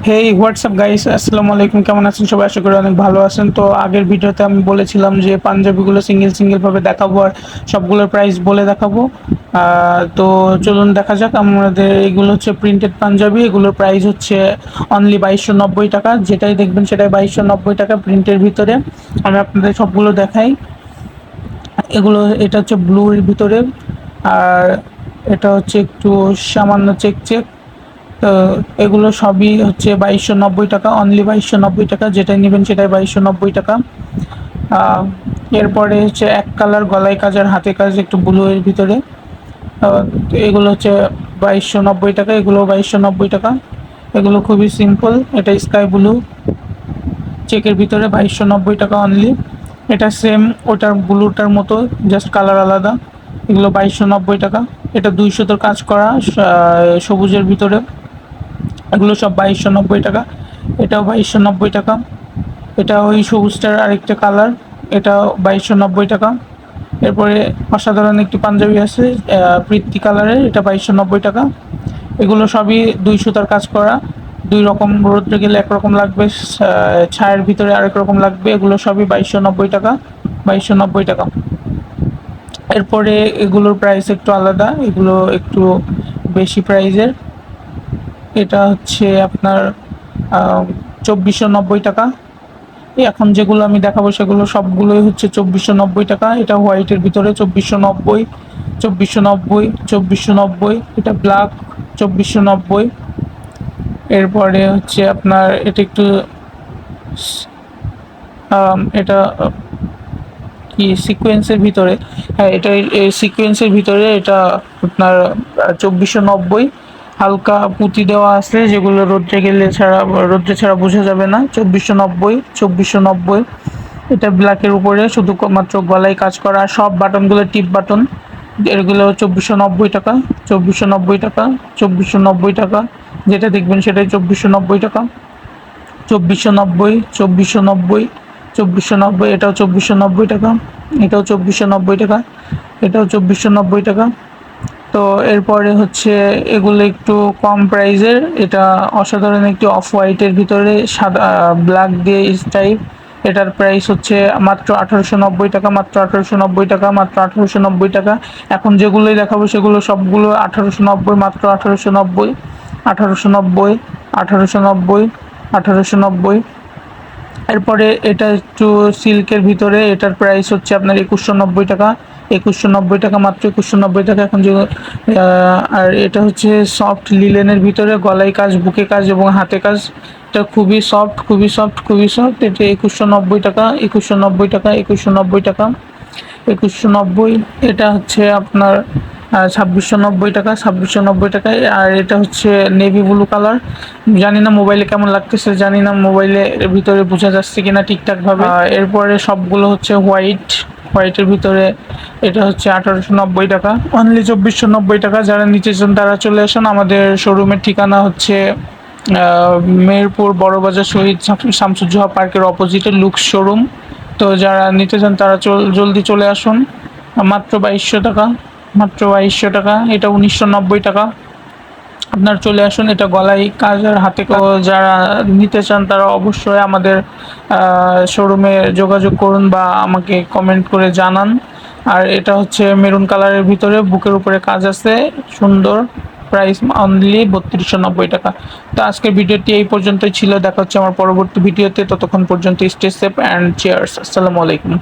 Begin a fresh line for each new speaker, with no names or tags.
হেই WhatsApp guys, আসসালামু আলাইকুম। কেমন আছেন সবাই? আশা করি অনেক ভালো আছেন। তো আগের ভিডিওতে আমি বলেছিলাম যে পাঞ্জাবিগুলো সিঙ্গেল ভাবে দেখাবো আর সবগুলোর প্রাইস বলে দেখাবো। তো চলুন দেখা যাক। আমাদের এগুলো হচ্ছে প্রিন্টেড পাঞ্জাবি, এগুলোর প্রাইস হচ্ছে অনলি 2290 টাকা। যেটাই দেখবেন সেটাই 2290 টাকা প্রিন্টের ভিতরে। আমি আপনাদের সবগুলো দেখাই। এটা হচ্ছে ব্লুর ভিতরে, আর এটা হচ্ছে একটু সামান্য চেক। তো এগুলো সবই হচ্ছে 2290 টাকা, অনলি 2290 টাকা। যেটাই নেবেন সেটাই 2290 টাকা। আহ, এরপরে হচ্ছে এক কালার গলায় কাজ আর হাতে কাজ একটু ব্লু এর ভিতরে। তো এগুলো হচ্ছে 2290 টাকা, এগুলো 2290 টাকা। এগুলো খুবই সিম্পল, এটা স্কাই ব্লু চেকের ভিতরে 2290 টাকা অনলি। এটা সেম ওটার ব্লুটার মতো, জাস্ট কালার আলাদা। এগুলো 2290 টাকা। এটা 200 কাজ করা সবুজের ভিতরে, এগুলো সব 2290 টাকা। এটাও 2290 টাকা। এটা ওই সবুজটার আরেকটা কালার, এটাও 2290 টাকা। এরপরে অসাধারণ একটি পাঞ্জাবি আছে প্রীতি কালারের, এটা 2290 টাকা। এগুলো সবই 200 কাজ করা, দুই রকম, রোদ্রে গেলে একরকম লাগবে, ছায়ের ভিতরে আরেক রকম লাগবে। এগুলো সবই 2290 টাকা, 2290 টাকা। এরপরে এগুলোর প্রাইস একটু আলাদা, এগুলো একটু বেশি প্রাইজের। এটা হচ্ছে আপনার 2490 টাকা। এখন যেগুলো আমি দেখাবো সেগুলো সবগুলোই হচ্ছে 2490 টাকা। এটা হোয়াইটের ভিতরে 2490, 2490, 2490। এটা ব্ল্যাক 2490। এরপরে হচ্ছে আপনার এটা একটু এটা কি সিকোয়েন্সের ভিতরে। হ্যাঁ, এটা এই সিকোয়েন্সের ভিতরে, এটা আপনার 2490। হালকা পুঁতি দেওয়া আছে, যেগুলো রোদ্রে ছাড়া বোঝা যাবে না। 2490, 2490। এটা ব্ল্যাকের উপরে শুধু মাত্র গলায় কাজ করা, সব বাটনগুলো টিপ বাটন। এগুলো 2490 টাকা, 2490 টাকা, 2490 টাকা। যেটা দেখবেন সেটাই 2490 টাকা। 2490, 2490, 2490। এটাও 2490 টাকা, এটাও 2490 টাকা, এটাও 2490 টাকা। তো এরপরে হচ্ছে এগুলো একটু কম প্রাইজের। এটা অসাধারণ একটি অফ হোয়াইটের ভিতরে সাদা ব্ল্যাক দিয়ে স্টাইপ। এটার প্রাইস হচ্ছে মাত্র 1890 টাকা, মাত্র 1890 টাকা, মাত্র 1890 টাকা। এখন যেগুলোই দেখাবো সেগুলো সবগুলো 1890, মাত্র 1890, 1890, 1890, 1890। এরপরে এটা একটু সিল্কের ভিতরে, এটার প্রাইস হচ্ছে আপনার 2190 টাকা, 2190 টাকা, মাত্র 2190 টাকা। এখন যে আর এটা হচ্ছে সফট লিলেনের ভিতরে, গলায় কাজ, বুকে কাজ এবং হাতে কাজ। এটা খুবই সফট, খুবই সফট, খুবই সফট। এটা 2190 টাকা, 2190 টাকা, 2190 টাকা, 2190। এটা হচ্ছে আপনার 2690 টাকা, 2690 টাকায়। আর এটা হচ্ছে নেভি ব্লু কালার। জানি না মোবাইলে কেমন লাগতেছে, জানি না মোবাইলের ভিতরে বোঝা যাচ্ছে কিনা ঠিকঠাক ভাবে। এরপরে সবগুলো হচ্ছে হোয়াইটের ভিতরে। এটা হচ্ছে 1890 টাকা, অনলি 2490 টাকা। যারা নিতে চান তারা চলে আসুন। আমাদের শোরুমের ঠিকানা হচ্ছে মেহেরপুর বড়বাজার শহীদ শামসুজ্জোহা পার্কের অপোজিটে লুকস শোরুম। তো যারা নিতে চান তারা জলদি চলে আসুন। মাত্র 2200 টাকা, মাত্র 2200 টাকা। এটা 1990 টাকা। আপনার চলে আসুন। এটা গলায় কাজ আর হাতে কাজ। যারা নিতে চান তারা অবশ্যই আমাদের শোরুমে যোগাযোগ করুন বা আমাকে কমেন্ট করে জানান। আর এটা হচ্ছে মেরুন কালারের ভিতরে, বুকের উপরে কাজ আছে, সুন্দর। প্রাইস অনলি 3290 টাকা। তো আজকের ভিডিওটি এই পর্যন্তই ছিল। দেখা হচ্ছে আমার পরবর্তী ভিডিওতে। ততক্ষণ পর্যন্ত স্টে সেফ অ্যান্ড চিয়ার্স। আসসালামু আলাইকুম।